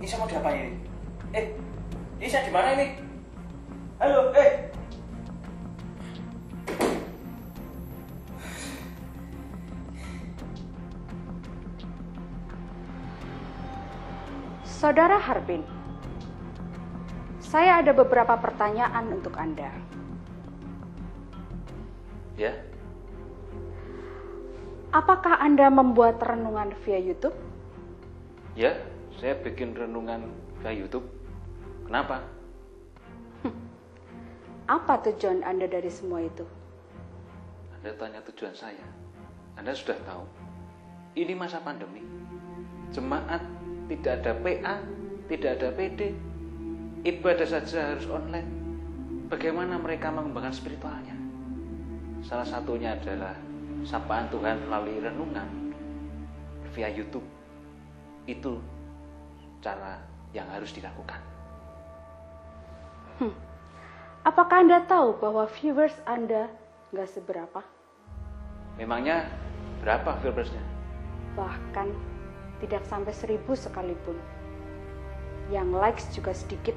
Ini saya mau diapain ini? Ini saya di mana ini? Halo, Saudara Harbin, saya ada beberapa pertanyaan untuk Anda. Ya, Apakah Anda membuat renungan via YouTube? ya, saya bikin renungan via YouTube. Kenapa? Apa tujuan Anda dari semua itu? Anda tanya tujuan saya. Anda sudah tahu. Ini masa pandemi. Jemaat tidak ada PA, tidak ada PD. Ibadah saja harus online. Bagaimana mereka mengembangkan spiritualnya? Salah satunya adalah sapaan Tuhan melalui renungan via YouTube. Itu cara yang harus dilakukan. Apakah Anda tahu bahwa viewers Anda nggak seberapa? Memangnya berapa viewersnya? Bahkan tidak sampai 1000 sekalipun. Yang likes juga sedikit.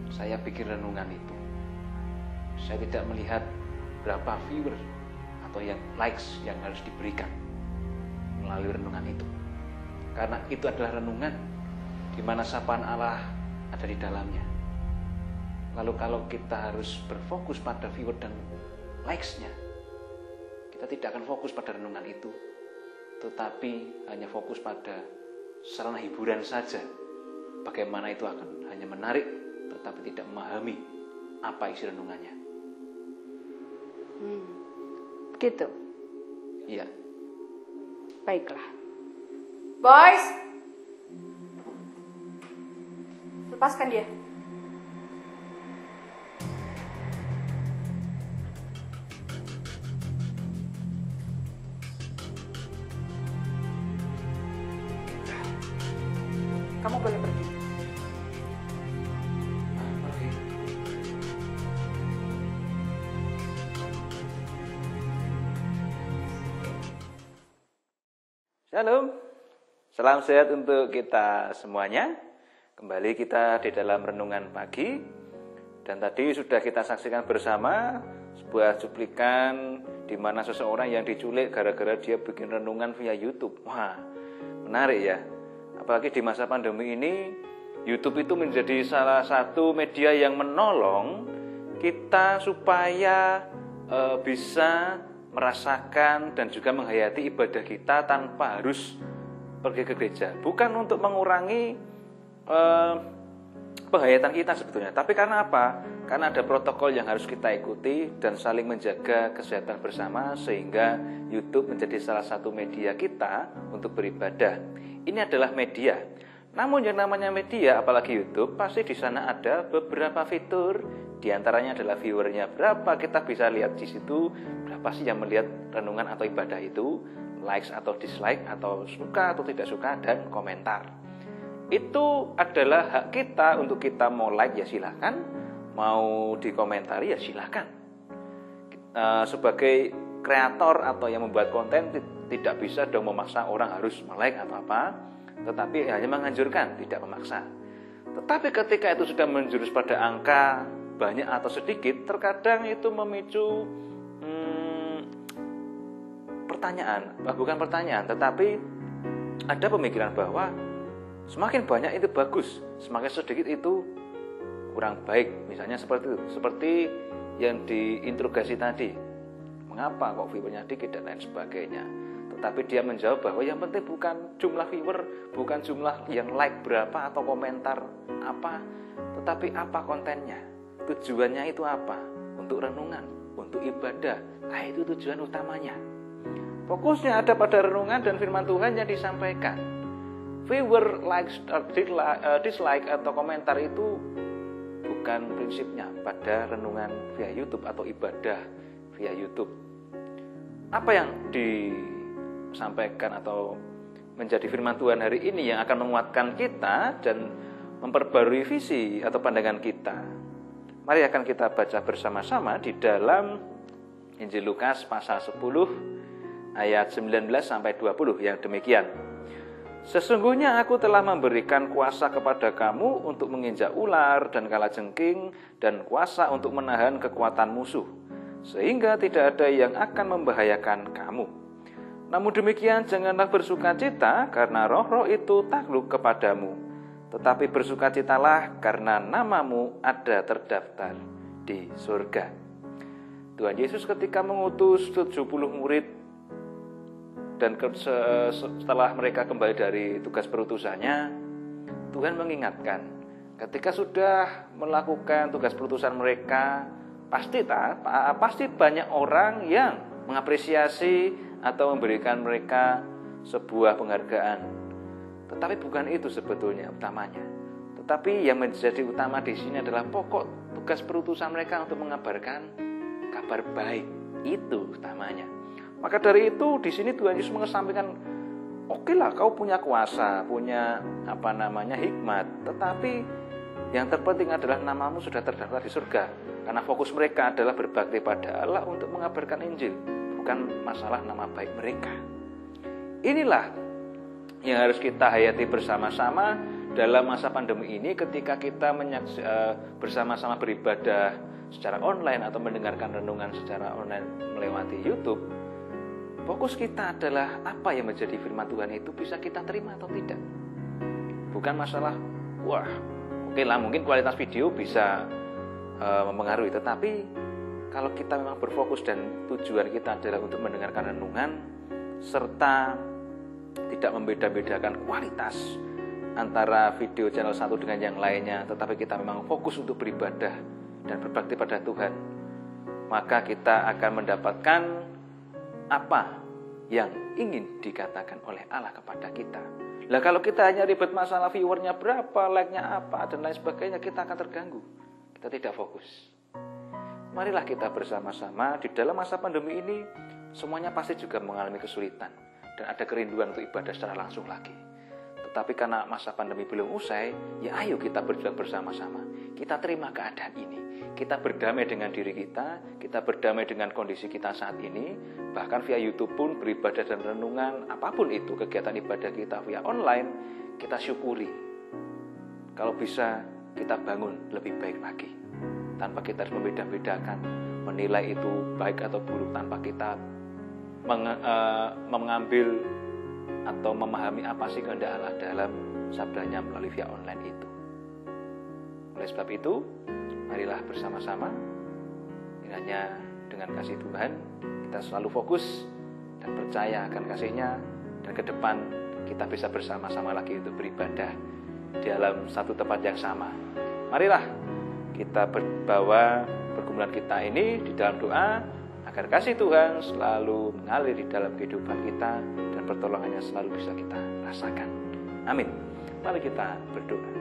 Saya bikin renungan itu. Saya tidak melihat berapa viewer atau yang likes yang harus diberikan melalui renungan itu. Karena itu adalah renungan di mana sapaan Allah ada di dalamnya. Lalu kalau kita harus berfokus pada viewer dan likes-nya, kita tidak akan fokus pada renungan itu, tetapi hanya fokus pada sarana hiburan saja. Bagaimana itu akan hanya menarik, tetapi tidak memahami apa isi renungannya. Begitu. Iya. Baiklah. Boys, lepaskan dia. Kamu boleh pergi. Shalom, salam sehat untuk kita semuanya. Kembali kita di dalam renungan pagi. Dan tadi sudah kita saksikan bersama sebuah cuplikan di mana seseorang yang diculik gara-gara dia bikin renungan via YouTube. Wah, menarik ya. Apalagi di masa pandemi ini, YouTube itu menjadi salah satu media yang menolong kita supaya bisa merasakan dan juga menghayati ibadah kita tanpa harus pergi ke gereja. Bukan untuk mengurangi penghayatan kita sebetulnya, tapi karena apa? Karena ada protokol yang harus kita ikuti dan saling menjaga kesehatan bersama, sehingga YouTube menjadi salah satu media kita untuk beribadah. Ini adalah media. Namun yang namanya media, apalagi YouTube, pasti di sana ada beberapa fitur. Di antaranya adalah viewernya berapa, kita bisa lihat di situ berapa sih yang melihat renungan atau ibadah itu, likes atau dislike, atau suka atau tidak suka, dan komentar. Itu adalah hak kita. Untuk kita mau like ya silakan, mau dikomentari ya silakan. Sebagai kreator atau yang membuat konten tidak bisa dong memaksa orang harus like atau apa, tetapi hanya menganjurkan, tidak memaksa. Tetapi ketika itu sudah menjurus pada angka banyak atau sedikit, terkadang itu memicu pertanyaan, bukan pertanyaan, tetapi ada pemikiran bahwa semakin banyak itu bagus, semakin sedikit itu kurang baik. Misalnya seperti itu, seperti yang diinterogasi tadi. Mengapa kok viewernya dikit dan lain sebagainya. Tetapi dia menjawab bahwa yang penting bukan jumlah viewer, bukan jumlah yang like berapa atau komentar apa, tetapi apa kontennya, tujuannya itu apa, untuk renungan, untuk ibadah. Nah, itu tujuan utamanya. Fokusnya ada pada renungan dan firman Tuhan yang disampaikan. Viewer, like, dislike atau komentar itu bukan prinsipnya pada renungan via YouTube atau ibadah via YouTube. Apa yang disampaikan atau menjadi firman Tuhan hari ini yang akan menguatkan kita dan memperbarui visi atau pandangan kita. Mari akan kita baca bersama-sama di dalam Injil Lukas pasal 10 ayat 19 sampai 20 yang demikian. Sesungguhnya aku telah memberikan kuasa kepada kamu untuk menginjak ular dan kalajengking dan kuasa untuk menahan kekuatan musuh, sehingga tidak ada yang akan membahayakan kamu. Namun demikian janganlah bersukacita karena roh-roh itu takluk kepadamu, tetapi bersukacitalah karena namamu ada terdaftar di surga. Tuhan Yesus ketika mengutus 70 murid dan setelah mereka kembali dari tugas perutusannya, Tuhan mengingatkan, ketika sudah melakukan tugas perutusan mereka, pasti banyak orang yang mengapresiasi atau memberikan mereka sebuah penghargaan. Tetapi bukan itu sebetulnya utamanya. Tetapi yang menjadi utama di sini adalah pokok tugas perutusan mereka untuk mengabarkan kabar baik. Itu utamanya. Maka dari itu di sini Tuhan Yesus mengesampingkan, oke lah kau punya kuasa, punya hikmat, tetapi yang terpenting adalah namamu sudah terdaftar di surga. Karena fokus mereka adalah berbakti pada Allah untuk mengabarkan Injil, bukan masalah nama baik mereka. Inilah yang harus kita hayati bersama-sama dalam masa pandemi ini, ketika kita bersama-sama beribadah secara online atau mendengarkan renungan secara online melewati YouTube. Fokus kita adalah apa yang menjadi firman Tuhan itu bisa kita terima atau tidak. Bukan masalah, oke lah mungkin kualitas video bisa mempengaruhi. Tetapi kalau kita memang berfokus dan tujuan kita adalah untuk mendengarkan renungan, serta tidak membeda-bedakan kualitas antara video channel satu dengan yang lainnya, tetapi kita memang fokus untuk beribadah dan berbakti pada Tuhan, maka kita akan mendapatkan apa yang ingin dikatakan oleh Allah kepada kita. Lah kalau kita hanya ribet masalah viewernya berapa, like-nya apa, dan lain sebagainya, kita akan terganggu. Kita tidak fokus. Marilah kita bersama-sama di dalam masa pandemi ini, semuanya pasti juga mengalami kesulitan dan ada kerinduan untuk ibadah secara langsung lagi. Tetapi karena masa pandemi belum usai, ya ayo kita berjuang bersama-sama. Kita terima keadaan ini. Kita berdamai dengan diri kita berdamai dengan kondisi kita saat ini, bahkan via YouTube pun beribadah dan renungan, apapun itu kegiatan ibadah kita via online, kita syukuri. Kalau bisa kita bangun lebih baik lagi, tanpa kita harus membeda-bedakan, menilai itu baik atau buruk, tanpa kita mengambil atau memahami apa sih kehendak Allah dalam sabdanya melalui via online itu. Oleh sebab itu, marilah bersama-sama kiranya dengan kasih Tuhan kita selalu fokus dan percaya akan kasih-Nya, dan ke depan kita bisa bersama-sama lagi untuk beribadah di dalam satu tempat yang sama. Marilah kita bawa pergumulan kita ini di dalam doa agar kasih Tuhan selalu mengalir di dalam kehidupan kita dan pertolongannya selalu bisa kita rasakan. Amin. Mari kita berdoa.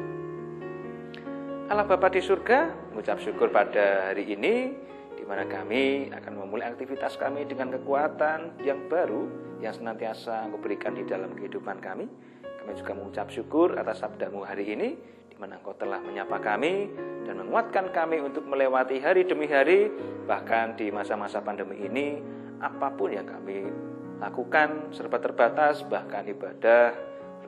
Allah Bapa di surga, mengucap syukur pada hari ini, di mana kami akan memulai aktivitas kami dengan kekuatan yang baru yang senantiasa Engkau berikan di dalam kehidupan kami. Kami juga mengucap syukur atas sabdamu hari ini, di mana Engkau telah menyapa kami dan menguatkan kami untuk melewati hari demi hari, bahkan di masa-masa pandemi ini, apapun yang kami lakukan serba terbatas, bahkan ibadah,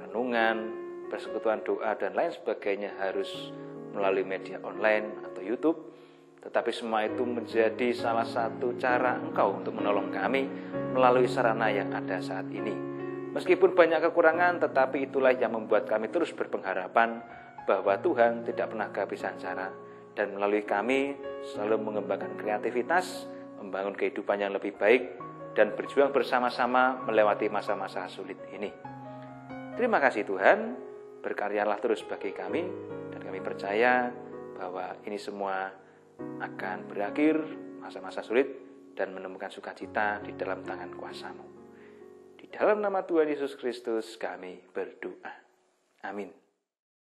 renungan, persekutuan doa, dan lain sebagainya harus melalui media online atau YouTube. Tetapi semua itu menjadi salah satu cara Engkau untuk menolong kami melalui sarana yang ada saat ini. Meskipun banyak kekurangan, tetapi itulah yang membuat kami terus berpengharapan bahwa Tuhan tidak pernah kehabisan cara, dan melalui kami selalu mengembangkan kreativitas, membangun kehidupan yang lebih baik, dan berjuang bersama-sama melewati masa-masa sulit ini. Terima kasih Tuhan, berkaryalah terus bagi kami, dan kami percaya bahwa ini semua akan berakhir masa-masa sulit dan menemukan sukacita di dalam tangan kuasa-Mu. Di dalam nama Tuhan Yesus Kristus kami berdoa. Amin.